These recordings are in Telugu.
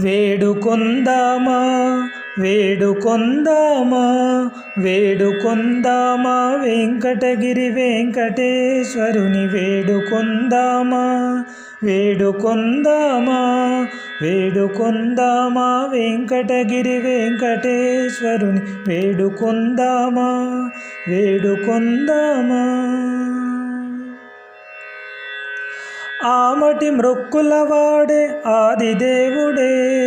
వేడుకొందామా వేడుకొందామా వేడుకొందామా వెంకటగిరి వెంకటేశ్వరుని వేడుకొందామా వేడుకొందామా వేడుకొందామా వెంకటగిరి వెంకటేశ్వరుని వేడుకొందామా వేడుకొందామా. ఆమటి మ్రొక్కులవాడే ఆదిదేవుడే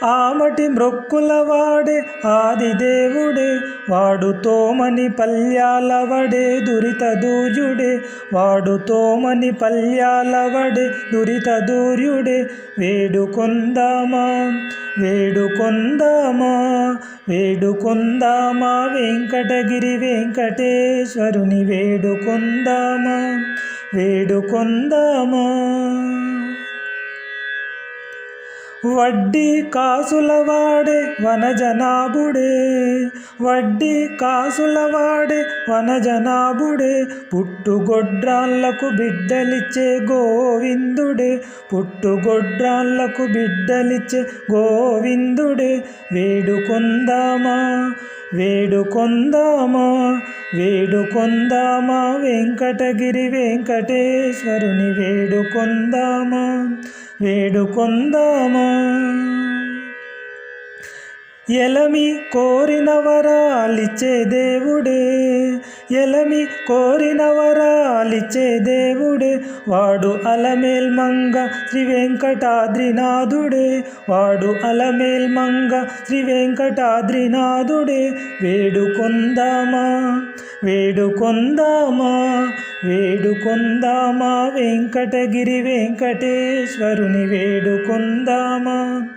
ఆమటి మ్రొక్కులవాడే ఆదిదేవుడే వాడు తోమని పల్యాలవడే దురిత దూర్యుడే వాడు తోమని పల్యాలవడే దురిత దూర్యుడే వేడుకొందామా వేడుకొందామా వేడుకొందామా వెంకటగిరి వెంకటేశ్వరుని వేడుకొందామా వేడుకొందామా. వడ్డీ కాసులవాడే వనజనాభుడే వడ్డీ కాసులవాడే వనజనాభుడే పుట్టుగొడ్రాళ్లకు బిడ్డలిచ్చే గోవిందుడే పుట్టుగొడ్రాళ్లకు బిడ్డలిచ్చే గోవిందుడే వేడుకొందామా వేడుకొందామా వేడుకొందామా వెంకటగిరి వెంకటేశ్వరుని వేడుకొందామా వేడుకొందామా. ఎలమి కోరిన వరాలిచ్చే దేవుడే ఎలమి కోరిన వరాలిచ్చే దేవుడే వాడు అలమేల్మంగ శ్రీ వెంకటాద్రినాథుడే వాడు అలమేల్మంగ శ్రీ వెంకటాద్రినాథుడే వేడుకొందామా వేడుకొందామా వేడుకొందామా వెంకటగిరి వెంకటేశ్వరుని వేడుకొందామా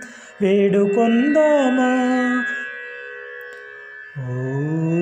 వేడుకొందామా. ఓ